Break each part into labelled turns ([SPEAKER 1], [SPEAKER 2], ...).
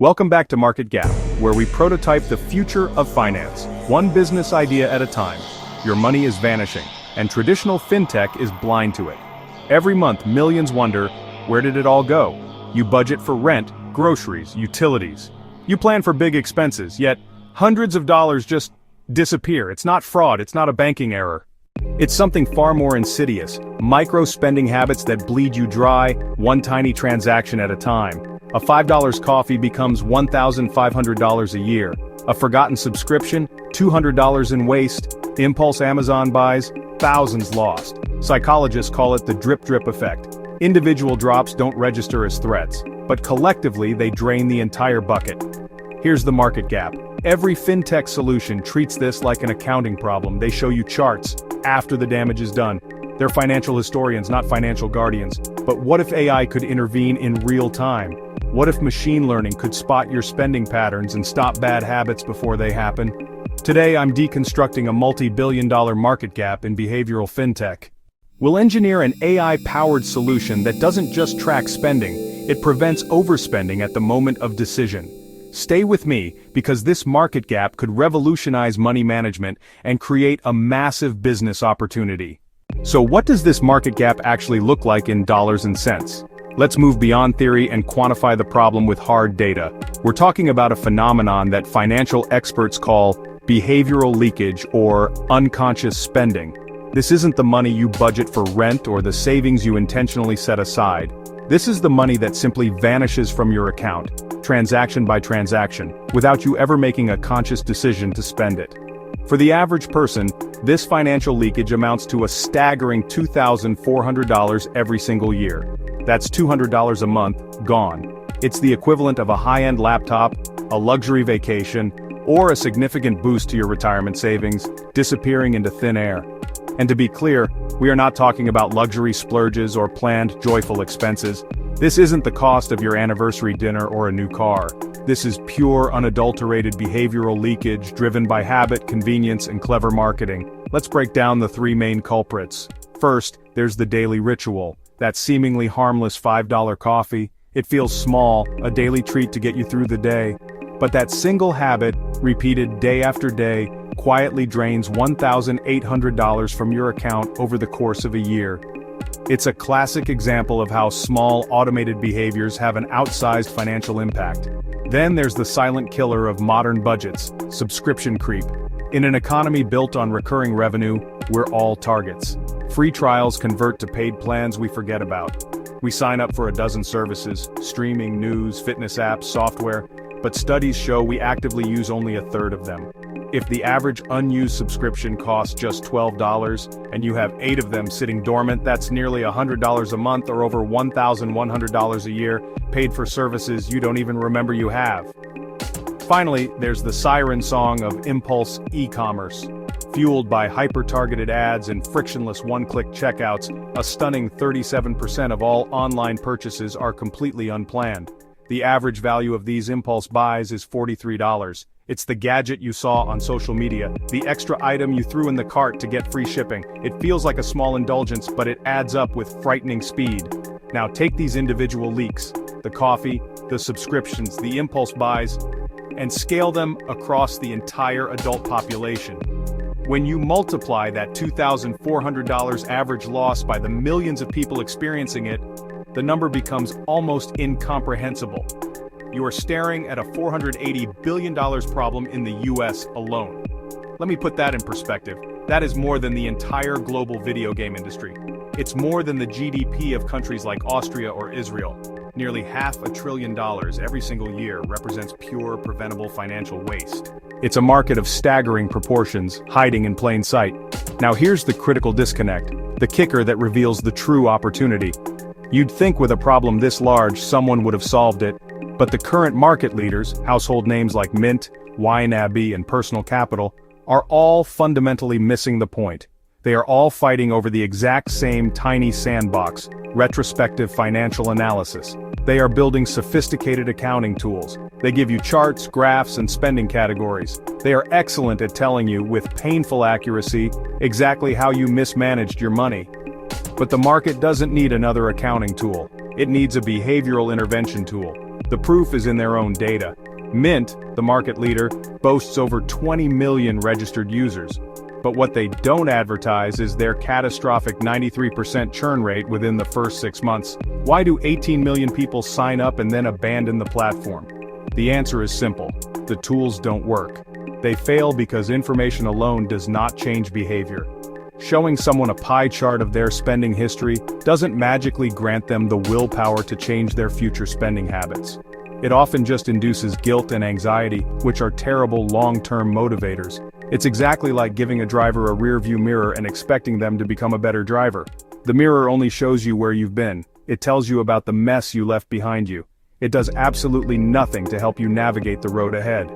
[SPEAKER 1] Welcome back to Market Gap, where we prototype the future of finance, one business idea at a time. Your money is vanishing, and traditional fintech is blind to it. Every month, millions wonder, where did it all go? You budget for rent, groceries, utilities. You plan for big expenses, yet hundreds of dollars just disappear. It's not fraud, it's not a banking error. It's something far more insidious, micro-spending habits that bleed you dry, one tiny transaction at a time. A $5 coffee becomes $1,500 a year. A forgotten subscription, $200 in waste. Impulse Amazon buys, thousands lost. Psychologists call it the drip-drip effect. Individual drops don't register as threats, but collectively they drain the entire bucket. Here's the market gap. Every fintech solution treats this like an accounting problem. They show you charts after the damage is done. They're financial historians, not financial guardians. But what if AI could intervene in real time? What if machine learning could spot your spending patterns and stop bad habits before they happen? Today I'm deconstructing a multi-billion-dollar market gap in behavioral fintech. We'll engineer an AI-powered solution that doesn't just track spending, it prevents overspending at the moment of decision. Stay with me, because this market gap could revolutionize money management and create a massive business opportunity. So what does this market gap actually look like in dollars and cents? Let's move beyond theory and quantify the problem with hard data. We're talking about a phenomenon that financial experts call behavioral leakage or unconscious spending. This isn't the money you budget for rent or the savings you intentionally set aside. This is the money that simply vanishes from your account, transaction by transaction, without you ever making a conscious decision to spend it. For the average person, this financial leakage amounts to a staggering $2,400 every single year. That's $200 a month, gone. It's the equivalent of a high-end laptop, a luxury vacation, or a significant boost to your retirement savings, disappearing into thin air. And to be clear, we are not talking about luxury splurges or planned joyful expenses. This isn't the cost of your anniversary dinner or a new car. This is pure, unadulterated behavioral leakage driven by habit, convenience, and clever marketing. Let's break down the three main culprits. First, there's the daily ritual. That seemingly harmless $5 coffee. It feels small, a daily treat to get you through the day. But that single habit, repeated day after day, quietly drains $1,800 from your account over the course of a year. It's a classic example of how small, automated behaviors have an outsized financial impact. Then there's the silent killer of modern budgets, subscription creep. In an economy built on recurring revenue, we're all targets. Free trials convert to paid plans we forget about. We sign up for a dozen services, streaming, news, fitness apps, software, but studies show we actively use only a third of them. If the average unused subscription costs just $12, and you have 8 of them sitting dormant, that's nearly $100 a month or over $1,100 a year, paid for services you don't even remember you have. Finally, there's the siren song of impulse e-commerce. Fueled by hyper-targeted ads and frictionless one-click checkouts, a stunning 37% of all online purchases are completely unplanned. The average value of these impulse buys is $43. It's the gadget you saw on social media, the extra item you threw in the cart to get free shipping. It feels like a small indulgence, but it adds up with frightening speed. Now take these individual leaks, the coffee, the subscriptions, the impulse buys, and scale them across the entire adult population. When you multiply that $2,400 average loss by the millions of people experiencing it, the number becomes almost incomprehensible. You are staring at a $480 billion problem in the US alone. Let me put that in perspective. That is more than the entire global video game industry. It's more than the GDP of countries like Austria or Israel. Nearly $500 billion every single year represents pure, preventable financial waste. It's a market of staggering proportions, hiding in plain sight. Now here's the critical disconnect, the kicker that reveals the true opportunity. You'd think with a problem this large, someone would have solved it, but the current market leaders, household names like Mint, YNAB, and Personal Capital, are all fundamentally missing the point. They are all fighting over the exact same tiny sandbox, retrospective financial analysis. They are building sophisticated accounting tools. They give you charts, graphs, and spending categories. They are excellent at telling you, with painful accuracy, exactly how you mismanaged your money. But the market doesn't need another accounting tool. It needs a behavioral intervention tool. The proof is in their own data. Mint, the market leader, boasts over 20 million registered users. But what they don't advertise is their catastrophic 93% churn rate within the first 6 months. Why do 18 million people sign up and then abandon the platform? The answer is simple. The tools don't work. They fail because information alone does not change behavior. Showing someone a pie chart of their spending history doesn't magically grant them the willpower to change their future spending habits. It often just induces guilt and anxiety, which are terrible long-term motivators. It's exactly like giving a driver a rear-view mirror and expecting them to become a better driver. The mirror only shows you where you've been. It tells you about the mess you left behind you. It does absolutely nothing to help you navigate the road ahead.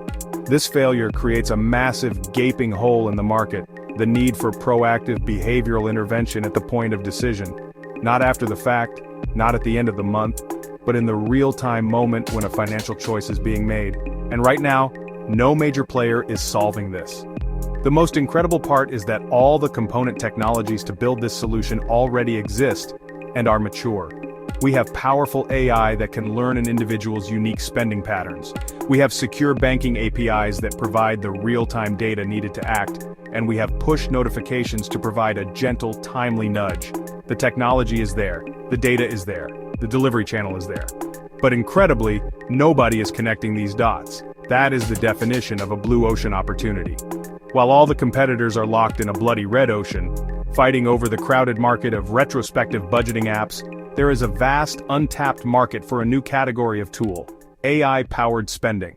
[SPEAKER 1] This failure creates a massive, gaping hole in the market, the need for proactive behavioral intervention at the point of decision. Not after the fact, not at the end of the month, but in the real-time moment when a financial choice is being made. And right now, no major player is solving this. The most incredible part is that all the component technologies to build this solution already exist and are mature. We have powerful AI that can learn an individual's unique spending patterns. We have secure banking APIs that provide the real-time data needed to act, and we have push notifications to provide a gentle, timely nudge. The technology is there, the data is there, the delivery channel is there. But incredibly, nobody is connecting these dots. That is the definition of a blue ocean opportunity. While all the competitors are locked in a bloody red ocean, fighting over the crowded market of retrospective budgeting apps, there is a vast, untapped market for a new category of tool: AI-powered spending.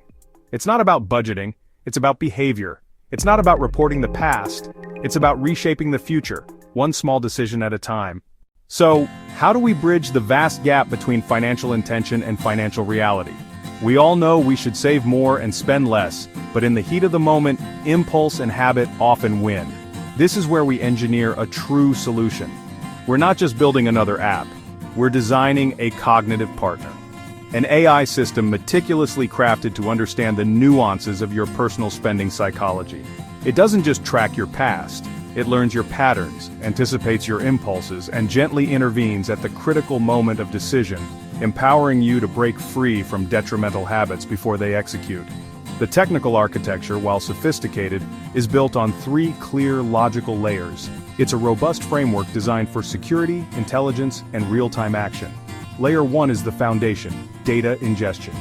[SPEAKER 1] It's not about budgeting, it's about behavior. It's not about reporting the past, it's about reshaping the future, one small decision at a time. So, how do we bridge the vast gap between financial intention and financial reality? We all know we should save more and spend less, but in the heat of the moment, impulse and habit often win. This is where we engineer a true solution. We're not just building another app, we're designing a cognitive partner. An AI system meticulously crafted to understand the nuances of your personal spending psychology. It doesn't just track your past, it learns your patterns, anticipates your impulses, and gently intervenes at the critical moment of decision, empowering you to break free from detrimental habits before they execute. The technical architecture, while sophisticated, is built on 3 clear, logical layers. It's a robust framework designed for security, intelligence, and real-time action. Layer 1 is the foundation: data ingestion.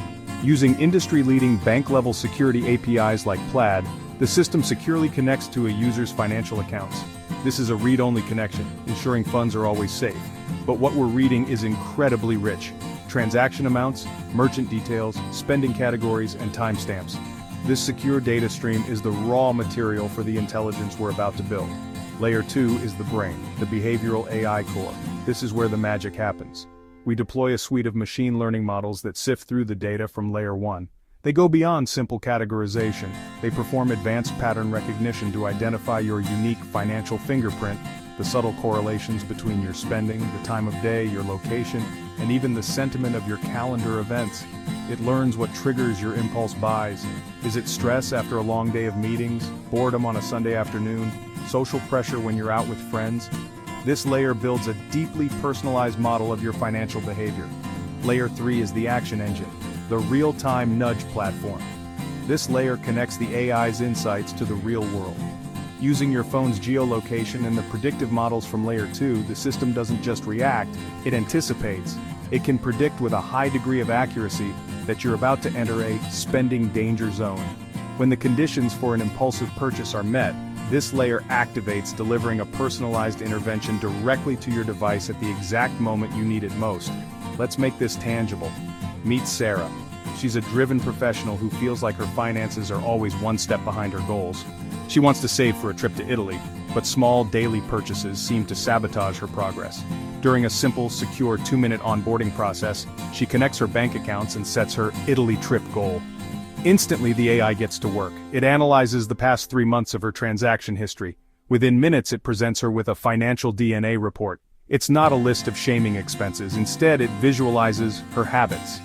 [SPEAKER 1] Using industry-leading bank-level security APIs like Plaid, the system securely connects to a user's financial accounts. This is a read-only connection, ensuring funds are always safe. But what we're reading is incredibly rich: transaction amounts, merchant details, spending categories, and timestamps. This secure data stream is the raw material for the intelligence we're about to build. Layer 2 is the brain, the behavioral AI core. This is where the magic happens. We deploy a suite of machine learning models that sift through the data from Layer 1. They go beyond simple categorization. They perform advanced pattern recognition to identify your unique financial fingerprint, the subtle correlations between your spending, the time of day, your location, and even the sentiment of your calendar events. It learns what triggers your impulse buys. Is it stress after a long day of meetings, boredom on a Sunday afternoon, social pressure when you're out with friends? This layer builds a deeply personalized model of your financial behavior. Layer 3 is the action engine, the real-time nudge platform. This layer connects the AI's insights to the real world. Using your phone's geolocation and the predictive models from Layer 2, the system doesn't just react, it anticipates. It can predict with a high degree of accuracy that you're about to enter a spending danger zone. When the conditions for an impulsive purchase are met, this layer activates, delivering a personalized intervention directly to your device at the exact moment you need it most. Let's make this tangible. Meet Sarah. She's a driven professional who feels like her finances are always one step behind her goals. She wants to save for a trip to Italy, but small daily purchases seem to sabotage her progress. During a simple, secure 2-minute onboarding process, she connects her bank accounts and sets her Italy trip goal. Instantly, the AI gets to work. It analyzes the past 3 months of her transaction history. Within minutes, it presents her with a financial DNA report. It's not a list of shaming expenses. Instead, it visualizes her habits.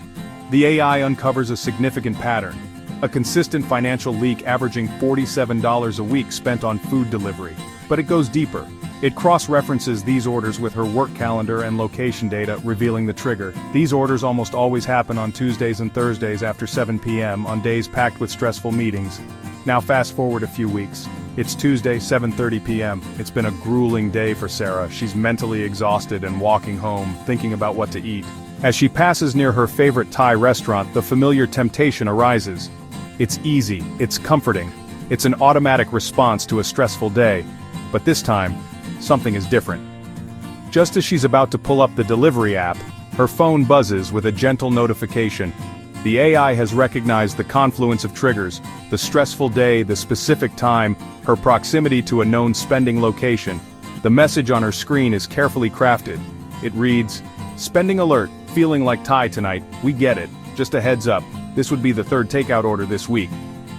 [SPEAKER 1] The AI uncovers a significant pattern: a consistent financial leak averaging $47 a week spent on food delivery. But it goes deeper. It cross-references these orders with her work calendar and location data, revealing the trigger. These orders almost always happen on Tuesdays and Thursdays after 7 p.m. on days packed with stressful meetings. Now fast forward a few weeks. It's Tuesday, 7:30 p.m. It's been a grueling day for Sarah. She's mentally exhausted and walking home, thinking about what to eat. As she passes near her favorite Thai restaurant, the familiar temptation arises. It's easy, it's comforting, it's an automatic response to a stressful day. But this time, something is different. Just as she's about to pull up the delivery app, her phone buzzes with a gentle notification. The AI has recognized the confluence of triggers, the stressful day, the specific time, her proximity to a known spending location. The message on her screen is carefully crafted. It reads, "Spending alert, feeling like Thai tonight, we get it. Just a heads up, this would be the third takeout order this week.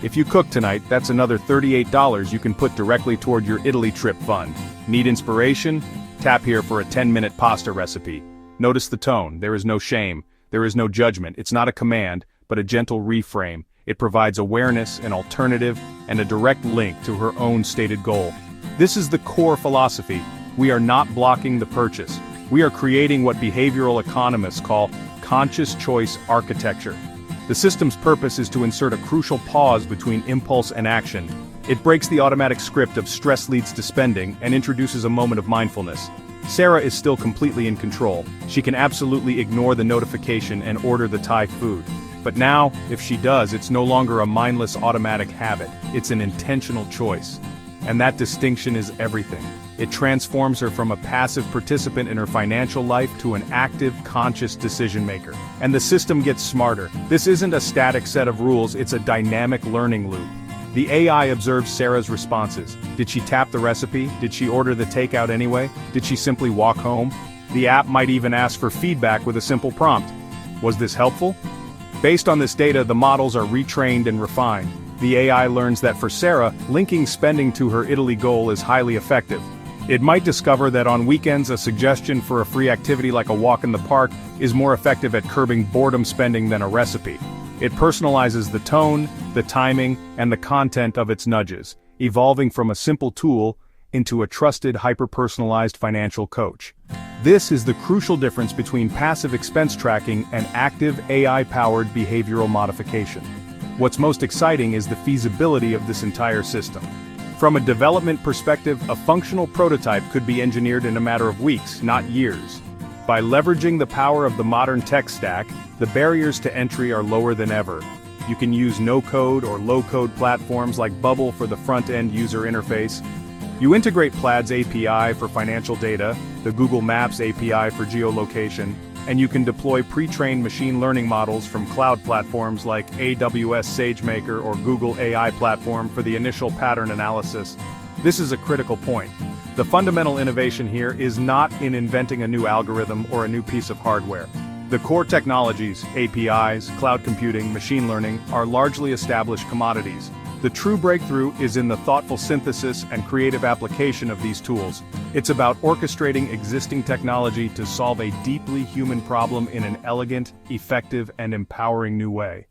[SPEAKER 1] If you cook tonight, that's another $38 you can put directly toward your Italy trip fund. Need inspiration? Tap here for a 10-minute pasta recipe." Notice the tone, there is no shame, there is no judgment, it's not a command, but a gentle reframe. It provides awareness, an alternative, and a direct link to her own stated goal. This is the core philosophy. We are not blocking the purchase. We are creating what behavioral economists call conscious choice architecture. The system's purpose is to insert a crucial pause between impulse and action. It breaks the automatic script of stress leads to spending and introduces a moment of mindfulness. Sarah is still completely in control. She can absolutely ignore the notification and order the Thai food. But now, if she does, it's no longer a mindless automatic habit. It's an intentional choice. And that distinction is everything. It transforms her from a passive participant in her financial life to an active, conscious decision-maker. And the system gets smarter. This isn't a static set of rules, it's a dynamic learning loop. The AI observes Sarah's responses. Did she tap the recipe? Did she order the takeout anyway? Did she simply walk home? The app might even ask for feedback with a simple prompt. Was this helpful? Based on this data, the models are retrained and refined. The AI learns that for Sarah, linking spending to her Italy goal is highly effective. It might discover that on weekends a suggestion for a free activity like a walk in the park is more effective at curbing boredom spending than a recipe. It personalizes the tone, the timing, and the content of its nudges, evolving from a simple tool into a trusted hyper-personalized financial coach. This is the crucial difference between passive expense tracking and active AI-powered behavioral modification. What's most exciting is the feasibility of this entire system. From a development perspective, a functional prototype could be engineered in a matter of weeks, not years. By leveraging the power of the modern tech stack, the barriers to entry are lower than ever. You can use no-code or low-code platforms like Bubble for the front-end user interface. You integrate Plaid's API for financial data, the Google Maps API for geolocation, and you can deploy pre-trained machine learning models from cloud platforms like AWS SageMaker or Google AI Platform for the initial pattern analysis. This is a critical point. The fundamental innovation here is not in inventing a new algorithm or a new piece of hardware. The core technologies, APIs, cloud computing, machine learning, are largely established commodities. The true breakthrough is in the thoughtful synthesis and creative application of these tools. It's about orchestrating existing technology to solve a deeply human problem in an elegant, effective, and empowering new way.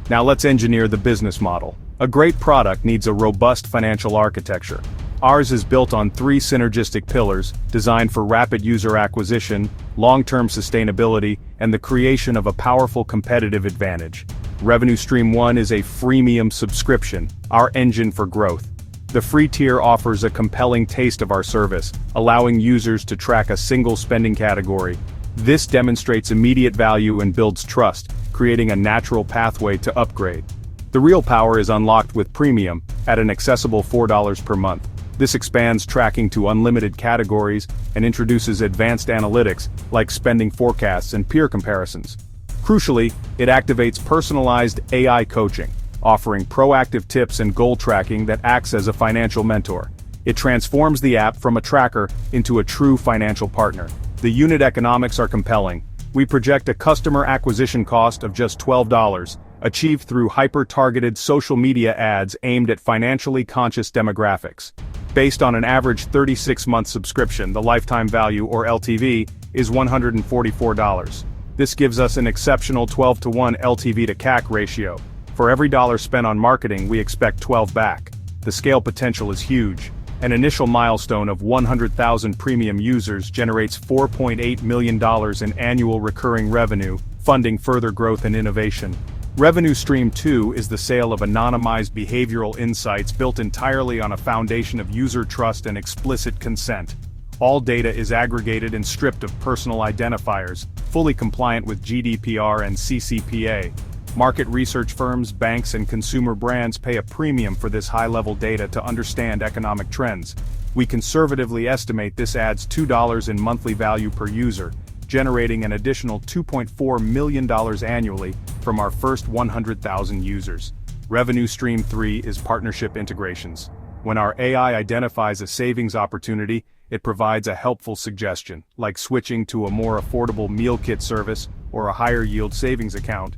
[SPEAKER 1] Now let's engineer the business model. A great product needs a robust financial architecture. Ours is built on 3 synergistic pillars, designed for rapid user acquisition, long-term sustainability, and the creation of a powerful competitive advantage. Revenue Stream 1 is a freemium subscription, our engine for growth. The free tier offers a compelling taste of our service, allowing users to track a single spending category. This demonstrates immediate value and builds trust, creating a natural pathway to upgrade. The real power is unlocked with Premium, at an accessible $4 per month. This expands tracking to unlimited categories and introduces advanced analytics like spending forecasts and peer comparisons. Crucially, it activates personalized AI coaching, offering proactive tips and goal tracking that acts as a financial mentor. It transforms the app from a tracker into a true financial partner. The unit economics are compelling. We project a customer acquisition cost of just $12, achieved through hyper-targeted social media ads aimed at financially conscious demographics. Based on an average 36-month subscription, the lifetime value, or LTV, is $144. This gives us an exceptional 12-to-1 LTV to CAC ratio. For every dollar spent on marketing, we expect 12 back. The scale potential is huge. An initial milestone of 100,000 premium users generates $4.8 million in annual recurring revenue, funding further growth and innovation. Revenue Stream 2 is the sale of anonymized behavioral insights built entirely on a foundation of user trust and explicit consent. All data is aggregated and stripped of personal identifiers, fully compliant with GDPR and CCPA. Market research firms, banks, and consumer brands pay a premium for this high-level data to understand economic trends. We conservatively estimate this adds $2 in monthly value per user, generating an additional $2.4 million annually from our first 100,000 users. Revenue Stream 3 is partnership integrations. When our AI identifies a savings opportunity, it provides a helpful suggestion, like switching to a more affordable meal kit service or a higher-yield savings account.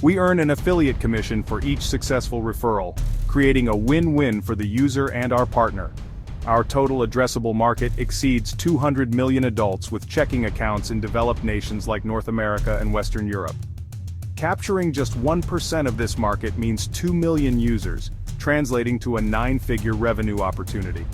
[SPEAKER 1] We earn an affiliate commission for each successful referral, creating a win-win for the user and our partner. Our total addressable market exceeds 200 million adults with checking accounts in developed nations like North America and Western Europe. Capturing just 1% of this market means 2 million users, translating to a 9-figure revenue opportunity.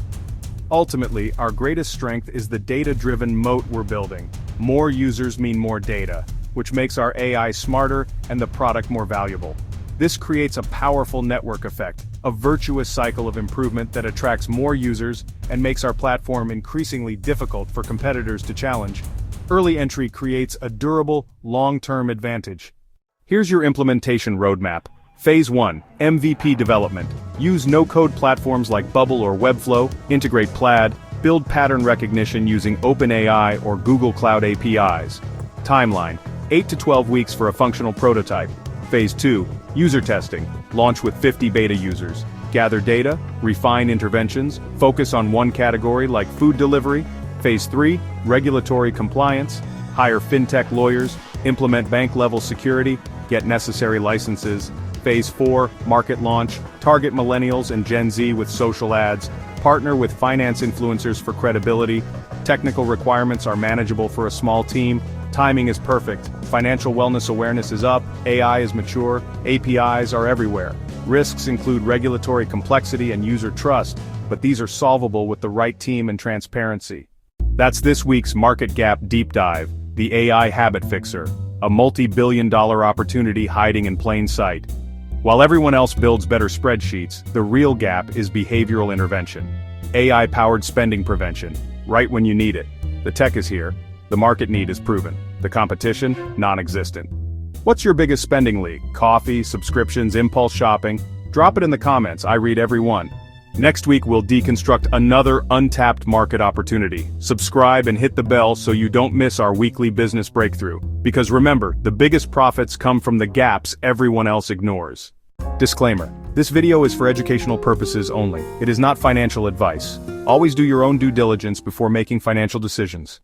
[SPEAKER 1] Ultimately, our greatest strength is the data-driven moat we're building. More users mean more data, which makes our AI smarter and the product more valuable. This creates a powerful network effect, a virtuous cycle of improvement that attracts more users and makes our platform increasingly difficult for competitors to challenge. Early entry creates a durable, long-term advantage. Here's your implementation roadmap. Phase 1, MVP development. Use no-code platforms like Bubble or Webflow, integrate Plaid, build pattern recognition using OpenAI or Google Cloud APIs. Timeline, 8 to 12 weeks for a functional prototype. Phase 2, user testing. Launch with 50 beta users. Gather data, refine interventions, focus on one category like food delivery. Phase 3, regulatory compliance. Hire fintech lawyers, implement bank-level security, get necessary licenses. Phase 4, market launch. Target millennials and Gen Z with social ads. Partner with finance influencers for credibility. Technical requirements are manageable for a small team. Timing is perfect. Financial wellness awareness is up, AI is mature, APIs are everywhere. Risks include regulatory complexity and user trust, but these are solvable with the right team and transparency. That's this week's Market Gap Deep Dive, the AI Habit Fixer, a multi-billion-dollar opportunity hiding in plain sight. While everyone else builds better spreadsheets, the real gap is behavioral intervention. AI-powered spending prevention, right when you need it. The tech is here. The market need is proven. The competition, non-existent. What's your biggest spending leak? Coffee, subscriptions, impulse shopping? Drop it in the comments, I read every one. Next week we'll deconstruct another untapped market opportunity. Subscribe and hit the bell so you don't miss our weekly business breakthrough. Because remember, the biggest profits come from the gaps everyone else ignores. Disclaimer. This video is for educational purposes only. It is not financial advice. Always do your own due diligence before making financial decisions.